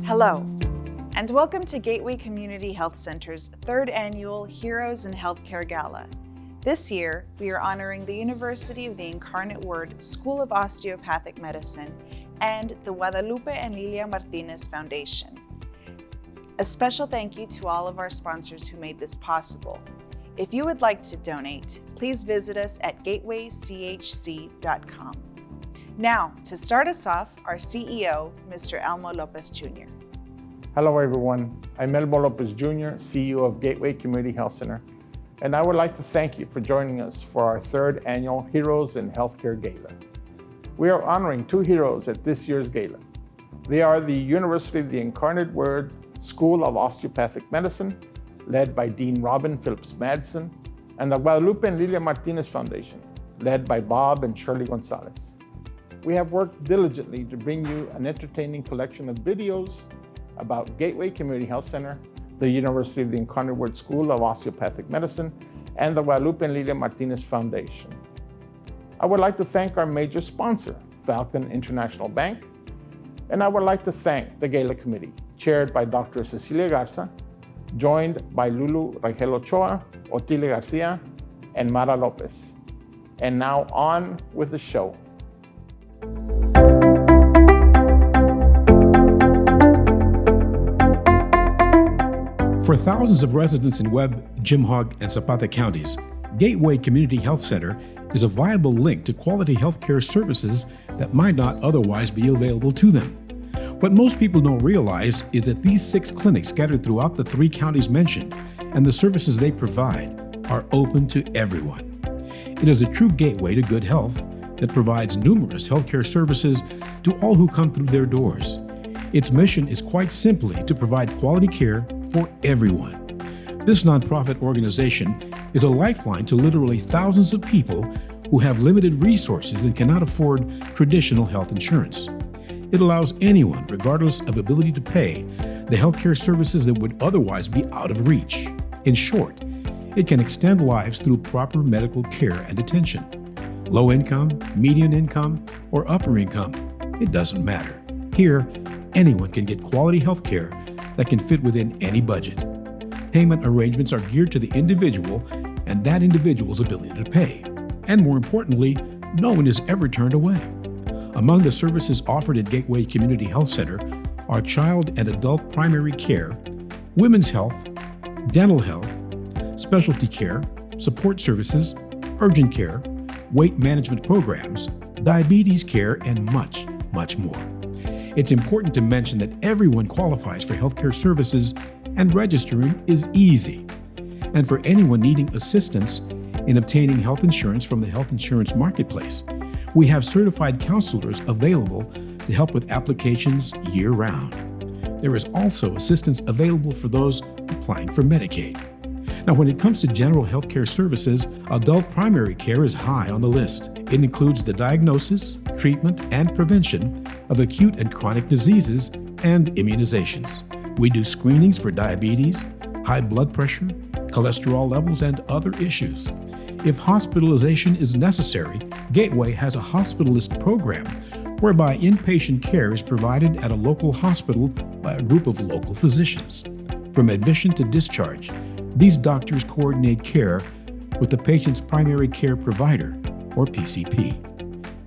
Hello, and welcome to Gateway Community Health Center's third annual Heroes in Healthcare Gala. This year, we are honoring the University of the Incarnate Word School of Osteopathic Medicine and the Guadalupe and Lilia Martinez Foundation. A special thank you to all of our sponsors who made this possible. If you would like to donate, please visit us at gatewaychc.com. Now, to start us off, our CEO, Mr. Elmo Lopez Jr. Hello everyone, I'm Elmo Lopez Jr., CEO of Gateway Community Health Center, and I would like to thank you for joining us for our third annual Heroes in Healthcare Gala. We are honoring two heroes at this year's gala. They are the University of the Incarnate Word School of Osteopathic Medicine, led by Dean Robin Phillips Madsen, and the Guadalupe and Lilia Martinez Foundation, led by Bob and Shirley Gonzalez. We have worked diligently to bring you an entertaining collection of videos about Gateway Community Health Center, the University of the Incarnate Word School of Osteopathic Medicine, and the Guadalupe and Lilia Martinez Foundation. I would like to thank our major sponsor, Falcon International Bank, and I would like to thank the Gala Committee, chaired by Dr. Cecilia Garza, joined by Lulu Rangel Ochoa, Otile Garcia, and Mara Lopez. And now on with the show. For thousands of residents in Webb, Jim Hogg, and Zapata counties, Gateway Community Health Center is a viable link to quality healthcare services that might not otherwise be available to them. What most people don't realize is that these 6 clinics scattered throughout the 3 counties mentioned and the services they provide are open to everyone. It is a true gateway to good health that provides numerous healthcare services to all who come through their doors. Its mission is quite simply to provide quality care for everyone. This nonprofit organization is a lifeline to literally thousands of people who have limited resources and cannot afford traditional health insurance. It allows anyone, regardless of ability to pay, the healthcare services that would otherwise be out of reach. In short, it can extend lives through proper medical care and attention. Low income, median income, or upper income, it doesn't matter. Here, anyone can get quality health care that can fit within any budget. Payment arrangements are geared to the individual and that individual's ability to pay. And more importantly, no one is ever turned away. Among the services offered at Gateway Community Health Center are child and adult primary care, women's health, dental health, specialty care, support services, urgent care, weight management programs, diabetes care, and much, much more. It's important to mention that everyone qualifies for healthcare services and registering is easy. And for anyone needing assistance in obtaining health insurance from the health insurance marketplace, we have certified counselors available to help with applications year-round. There is also assistance available for those applying for Medicaid. Now, when it comes to general healthcare services, adult primary care is high on the list. It includes the diagnosis, treatment, and prevention of acute and chronic diseases and immunizations. We do screenings for diabetes, high blood pressure, cholesterol levels, and other issues. If hospitalization is necessary, Gateway has a hospitalist program whereby inpatient care is provided at a local hospital by a group of local physicians. From admission to discharge, these doctors coordinate care with the patient's primary care provider, or PCP.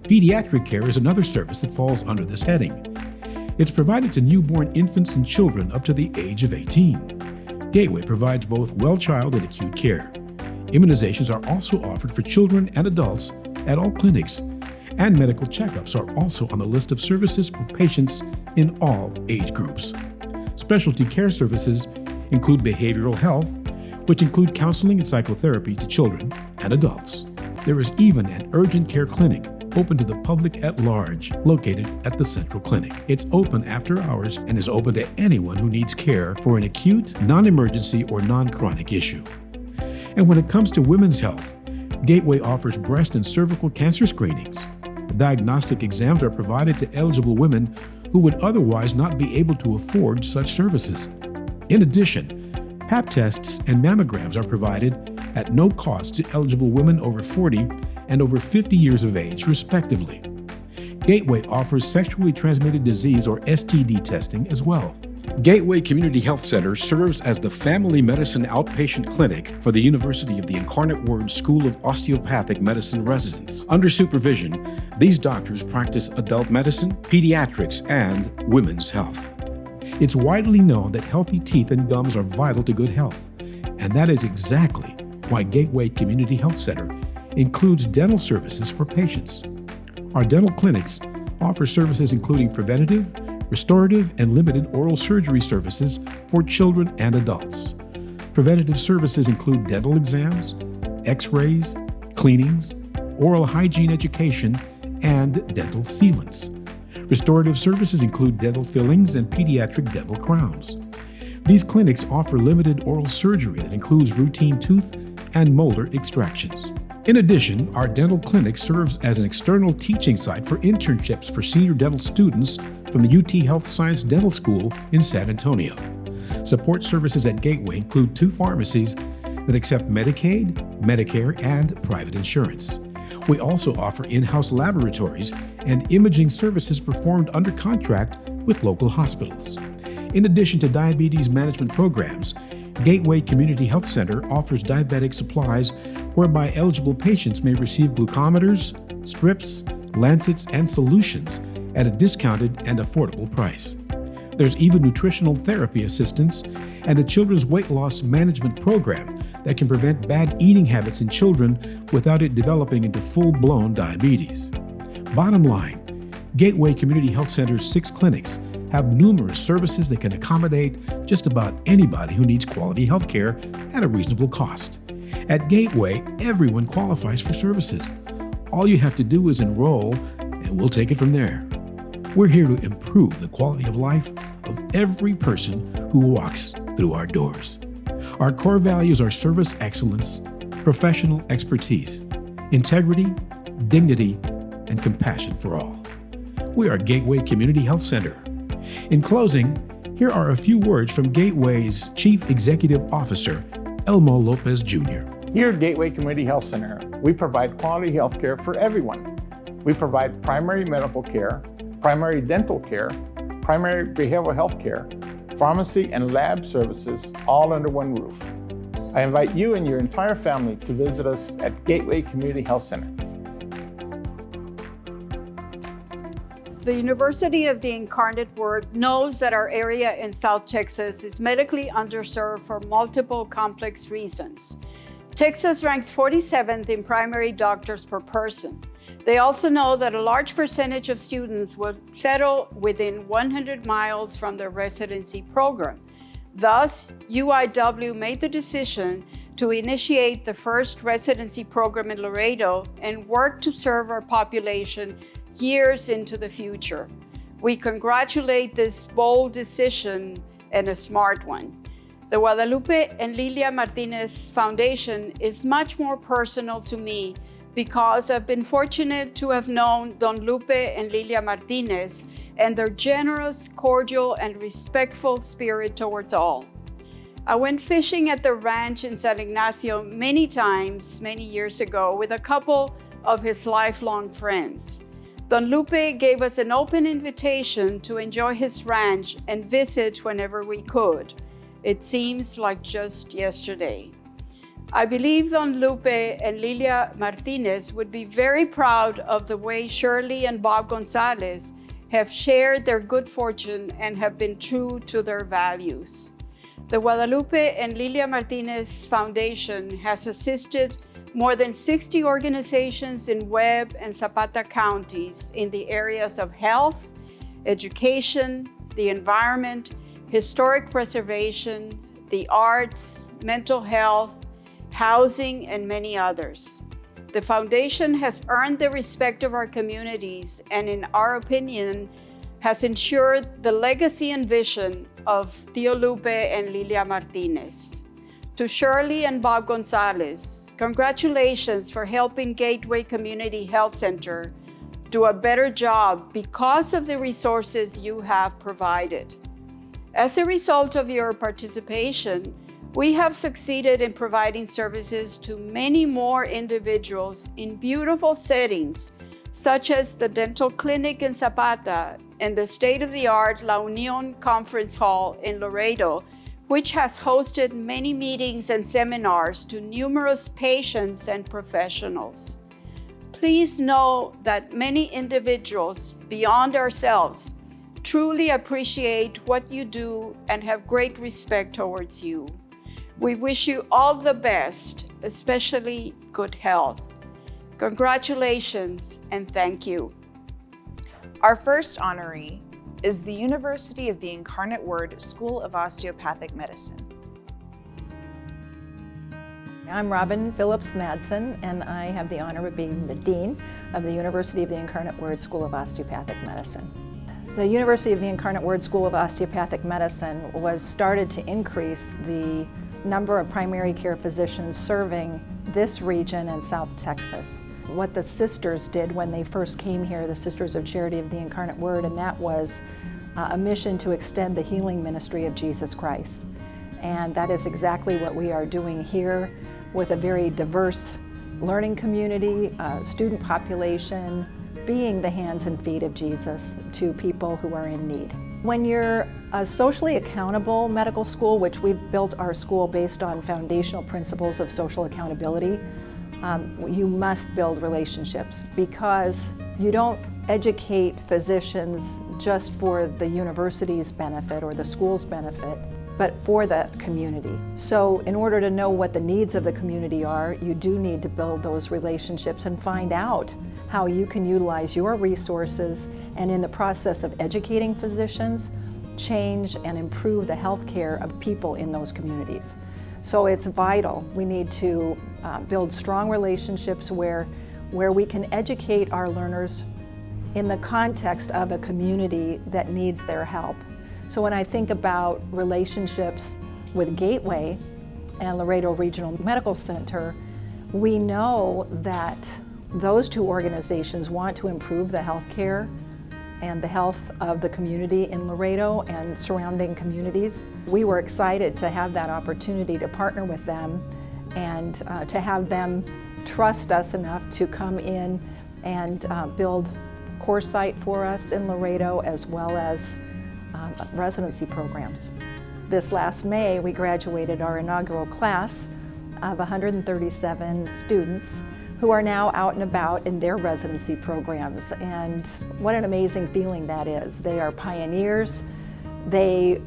Pediatric care is another service that falls under this heading. It's provided to newborn infants and children up to the age of 18. Gateway provides both well-child and acute care. Immunizations are also offered for children and adults at all clinics, and medical checkups are also on the list of services for patients in all age groups. Specialty care services include behavioral health, which include counseling and psychotherapy to children and adults. There is even an urgent care clinic open to the public at large, located at the Central Clinic. It's open after hours and is open to anyone who needs care for an acute, non-emergency, or non-chronic issue. And when it comes to women's health, Gateway offers breast and cervical cancer screenings. Diagnostic exams are provided to eligible women who would otherwise not be able to afford such services. In addition, Pap tests and mammograms are provided at no cost to eligible women over 40 and over 50 years of age, respectively. Gateway offers sexually transmitted disease or STD testing as well. Gateway Community Health Center serves as the family medicine outpatient clinic for the University of the Incarnate Word School of Osteopathic Medicine residents. Under supervision, these doctors practice adult medicine, pediatrics, and women's health. It's widely known that healthy teeth and gums are vital to good health, and that is exactly why Gateway Community Health Center includes dental services for patients. Our dental clinics offer services including preventative, restorative, and limited oral surgery services for children and adults. Preventative services include dental exams, x-rays, cleanings, oral hygiene education, and dental sealants. Restorative services include dental fillings and pediatric dental crowns. These clinics offer limited oral surgery that includes routine tooth and molar extractions. In addition, our dental clinic serves as an external teaching site for internships for senior dental students from the UT Health Science Dental School in San Antonio. Support services at Gateway include 2 pharmacies that accept Medicaid, Medicare, and private insurance. We also offer in-house laboratories and imaging services performed under contract with local hospitals. In addition to diabetes management programs, Gateway Community Health Center offers diabetic supplies whereby eligible patients may receive glucometers, strips, lancets, and solutions at a discounted and affordable price. There's even nutritional therapy assistance and a children's weight loss management program that can prevent bad eating habits in children without it developing into full-blown diabetes. Bottom line, Gateway Community Health Center's 6 clinics have numerous services that can accommodate just about anybody who needs quality health care at a reasonable cost. At Gateway, everyone qualifies for services. All you have to do is enroll, and we'll take it from there. We're here to improve the quality of life of every person who walks through our doors. Our core values are service excellence, professional expertise, integrity, dignity, and compassion for all. We are Gateway Community Health Center. In closing, here are a few words from Gateway's Chief Executive Officer, Elmo Lopez Jr. Here at Gateway Community Health Center, we provide quality health care for everyone. We provide primary medical care, primary dental care, primary behavioral health care, pharmacy and lab services, all under one roof. I invite you and your entire family to visit us at Gateway Community Health Center. The University of the Incarnate Word knows that our area in South Texas is medically underserved for multiple complex reasons. Texas ranks 47th in primary doctors per person. They also know that a large percentage of students will settle within 100 miles from their residency program. Thus, UIW made the decision to initiate the first residency program in Laredo and work to serve our population years into the future. We congratulate this bold decision and a smart one. The Guadalupe and Lilia Martinez Foundation is much more personal to me because I've been fortunate to have known Don Lupe and Lilia Martinez and their generous, cordial, and respectful spirit towards all. I went fishing at the ranch in San Ignacio many times, many years ago, with a couple of his lifelong friends. Don Lupe gave us an open invitation to enjoy his ranch and visit whenever we could. It seems like just yesterday. I believe Don Lupe and Lilia Martinez would be very proud of the way Shirley and Bob Gonzalez have shared their good fortune and have been true to their values. The Guadalupe and Lilia Martinez Foundation has assisted more than 60 organizations in Webb and Zapata counties in the areas of health, education, the environment, historic preservation, the arts, mental health, housing, and many others. The foundation has earned the respect of our communities and, in our opinion, has ensured the legacy and vision of Tio Lupe and Lilia Martinez. To Shirley and Bob Gonzalez, congratulations for helping Gateway Community Health Center do a better job because of the resources you have provided. As a result of your participation, we have succeeded in providing services to many more individuals in beautiful settings, such as the dental clinic in Zapata in the state-of-the-art La Union Conference Hall in Laredo, which has hosted many meetings and seminars to numerous patients and professionals. Please know that many individuals beyond ourselves truly appreciate what you do and have great respect towards you. We wish you all the best, especially good health. Congratulations and thank you. Our first honoree is the University of the Incarnate Word School of Osteopathic Medicine. I'm Robin Phillips Madsen, and I have the honor of being the Dean of the University of the Incarnate Word School of Osteopathic Medicine. The University of the Incarnate Word School of Osteopathic Medicine was started to increase the number of primary care physicians serving this region in South Texas. What the sisters did when they first came here, the Sisters of Charity of the Incarnate Word, and that was a mission to extend the healing ministry of Jesus Christ. And that is exactly what we are doing here with a very diverse learning community, student population, being the hands and feet of Jesus to people who are in need. When you're a socially accountable medical school, which we've built our school based on foundational principles of social accountability, you must build relationships, because you don't educate physicians just for the university's benefit or the school's benefit, but for the community. So in order to know what the needs of the community are, you do need to build those relationships and find out how you can utilize your resources, and in the process of educating physicians, change and improve the health care of people in those communities. So it's vital. We need to build strong relationships where we can educate our learners in the context of a community that needs their help. So when I think about relationships with Gateway and Laredo Regional Medical Center, we know that those two organizations want to improve the health care and the health of the community in Laredo and surrounding communities. We were excited to have that opportunity to partner with them and to have them trust us enough to come in and build a core site for us in Laredo, as well as residency programs. This last May, we graduated our inaugural class of 137 students who are now out and about in their residency programs. And what an amazing feeling that is. They are pioneers. They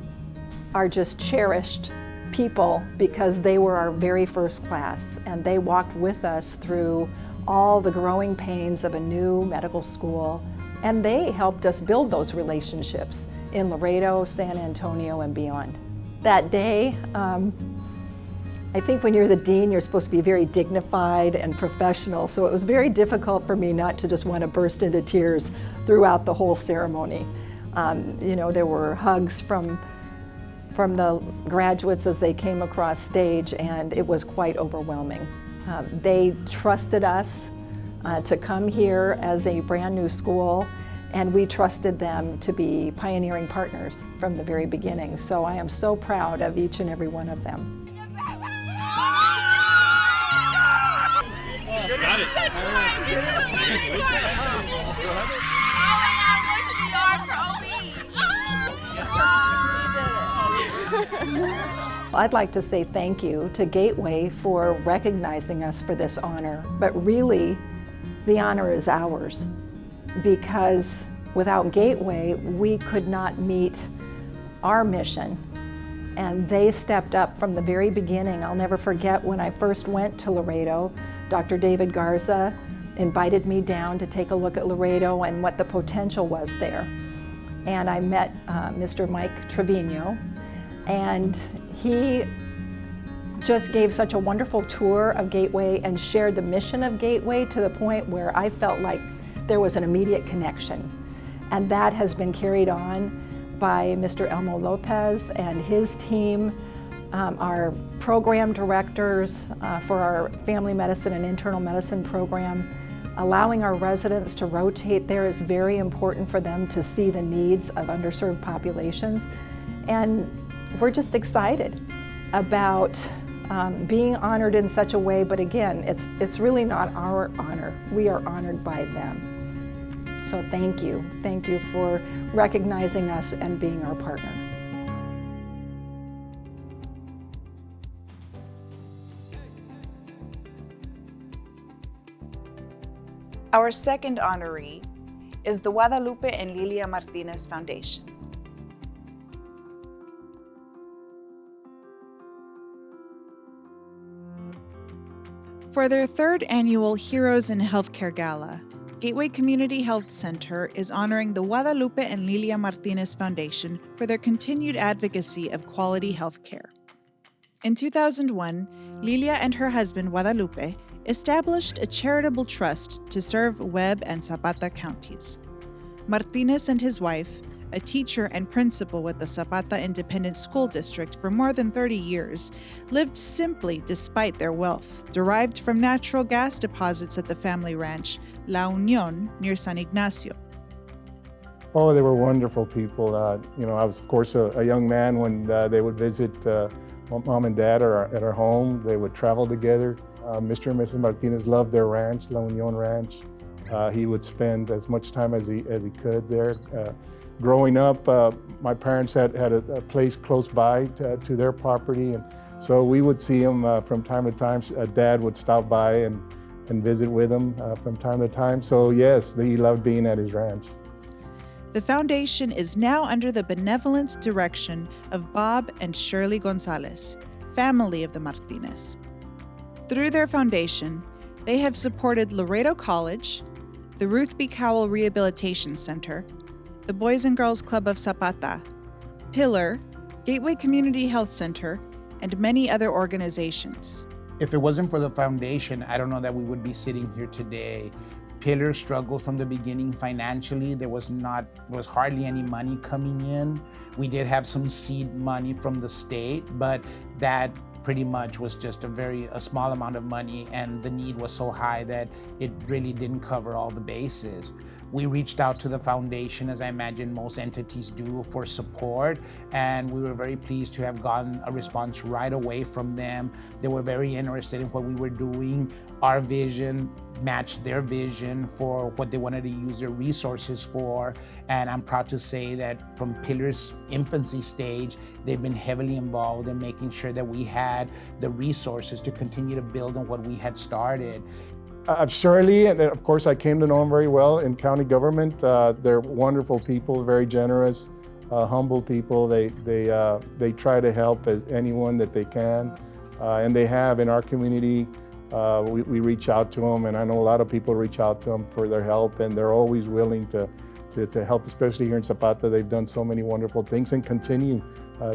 are just cherished people because they were our very first class, and they walked with us through all the growing pains of a new medical school, and they helped us build those relationships in Laredo, San Antonio, and beyond. That day, I think when you're the dean, you're supposed to be very dignified and professional, so it was very difficult for me not to just want to burst into tears throughout the whole ceremony. You know, there were hugs from the graduates as they came across stage, and it was quite overwhelming. They trusted us to come here as a brand new school, and we trusted them to be pioneering partners from the very beginning. So I am so proud of each and every one of them. Got it. I'd like to say thank you to Gateway for recognizing us for this honor, but really the honor is ours, because without Gateway we could not meet our mission, and they stepped up from the very beginning. I'll never forget when I first went to Laredo, Dr. David Garza invited me down to take a look at Laredo and what the potential was there. And I met Mr. Mike Trevino, and he just gave such a wonderful tour of Gateway and shared the mission of Gateway to the point where I felt like there was an immediate connection. And that has been carried on by Mr. Elmo Lopez and his team, our program directors for our family medicine and internal medicine program. Allowing our residents to rotate there is very important for them to see the needs of underserved populations. And we're just excited about being honored in such a way, but again, it's really not our honor. We are honored by them. So thank you. Thank you for recognizing us and being our partner. Our second honoree is the Guadalupe and Lilia Martinez Foundation. For their third annual Heroes in Healthcare Gala, Gateway Community Health Center is honoring the Guadalupe and Lilia Martinez Foundation for their continued advocacy of quality healthcare. In 2001, Lilia and her husband Guadalupe established a charitable trust to serve Webb and Zapata counties. Martinez and his wife, a teacher and principal with the Zapata Independent School District for more than 30 years, lived simply despite their wealth, derived from natural gas deposits at the family ranch, La Unión, near San Ignacio. Oh, they were wonderful people. I was, of course, a young man when they would visit mom and dad at our home. They would travel together. Mr. and Mrs. Martinez loved their ranch, La Unión Ranch. He would spend as much time as he could there. Growing up, my parents had a place close by to their property, and so we would see him from time to time. Dad would stop by and visit with him from time to time. So yes, he loved being at his ranch. The foundation is now under the benevolent direction of Bob and Shirley Gonzalez, family of the Martinez. Through their foundation, they have supported Laredo College, the Ruth B. Cowell Rehabilitation Center, the Boys and Girls Club of Zapata, Pillar, Gateway Community Health Center, and many other organizations. If it wasn't for the foundation, I don't know that we would be sitting here today. Pillar struggled from the beginning financially. There was hardly any money coming in. We did have some seed money from the state, but that pretty much was just a small amount of money, and the need was so high that it really didn't cover all the bases. We reached out to the foundation, as I imagine most entities do, for support, and we were very pleased to have gotten a response right away from them. They were very interested in what we were doing. Our vision matched their vision for what they wanted to use their resources for, and I'm proud to say that from Pillar's infancy stage, they've been heavily involved in making sure that we had the resources to continue to build on what we had started. Shirley, and of course I came to know them very well in county government. They're wonderful people, very generous, humble people. They try to help as anyone that they can, and they have in our community. We reach out to them, and I know a lot of people reach out to them for their help, and they're always willing to help, especially here in Zapata. They've done so many wonderful things and continue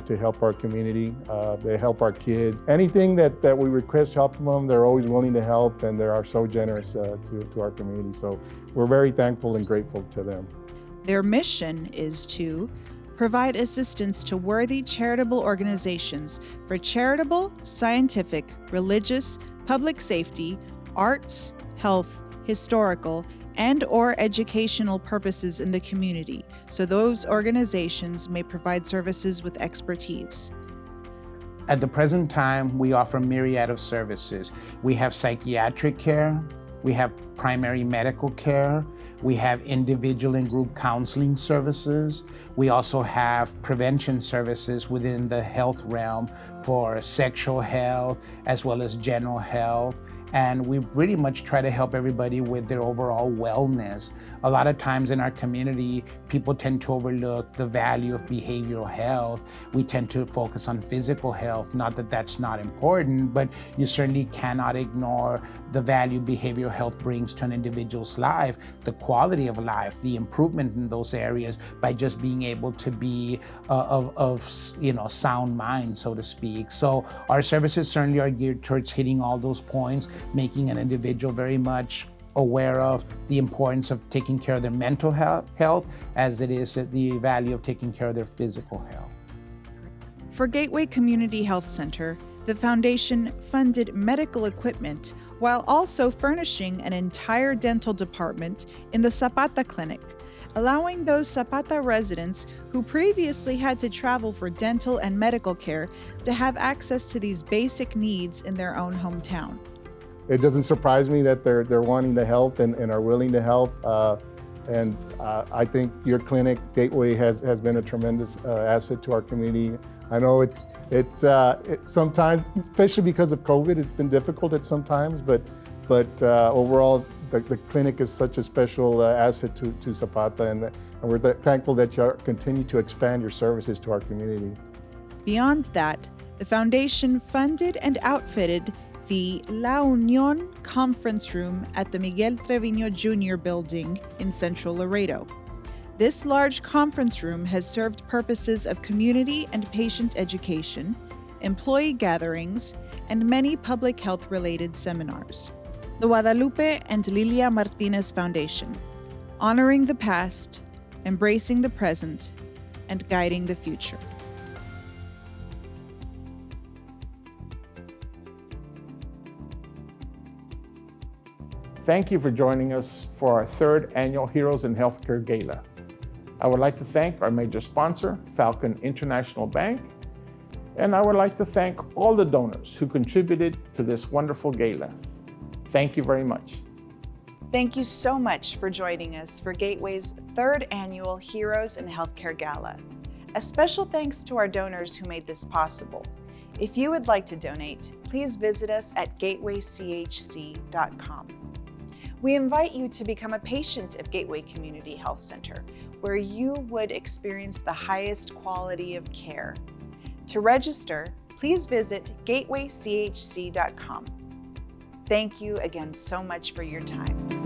to help our community. They help our kids. Anything that we request help from them, they're always willing to help, and they are so generous to our community. So we're very thankful and grateful to them. Their mission is to provide assistance to worthy charitable organizations for charitable, scientific, religious, public safety, arts, health, historical, and/or educational purposes in the community, so those organizations may provide services with expertise. At the present time, we offer a myriad of services. We have psychiatric care, we have primary medical care, we have individual and group counseling services. We also have prevention services within the health realm for sexual health as well as general health. And we pretty much try to help everybody with their overall wellness. A lot of times in our community, people tend to overlook the value of behavioral health. We tend to focus on physical health. Not that that's not important, but you certainly cannot ignore the value behavioral health brings to an individual's life, the quality of life, the improvement in those areas by just being able to be of sound mind, so to speak. So our services certainly are geared towards hitting all those points, making an individual very much aware of the importance of taking care of their mental health as it is the value of taking care of their physical health. For Gateway Community Health Center, the foundation funded medical equipment while also furnishing an entire dental department in the Zapata Clinic, allowing those Zapata residents who previously had to travel for dental and medical care to have access to these basic needs in their own hometown. It doesn't surprise me that they're wanting to help and are willing to help. And I think your clinic, Gateway, has been a tremendous asset to our community. I know it's sometimes, especially because of COVID, it's been difficult at some times, but overall, the clinic is such a special asset to Zapata, and we're thankful that you continue to expand your services to our community. Beyond that, the foundation funded and outfitted the La Unión Conference Room at the Miguel Treviño Jr. building in Central Laredo. This large conference room has served purposes of community and patient education, employee gatherings, and many public health-related seminars. The Guadalupe and Lilia Martinez Foundation, honoring the past, embracing the present, and guiding the future. Thank you for joining us for our third annual Heroes in Healthcare Gala. I would like to thank our major sponsor, Falcon International Bank, and I would like to thank all the donors who contributed to this wonderful gala. Thank you very much. Thank you so much for joining us for Gateway's third annual Heroes in Healthcare Gala. A special thanks to our donors who made this possible. If you would like to donate, please visit us at gatewaychc.com. We invite you to become a patient of Gateway Community Health Center, where you would experience the highest quality of care. To register, please visit gatewaychc.com. Thank you again so much for your time.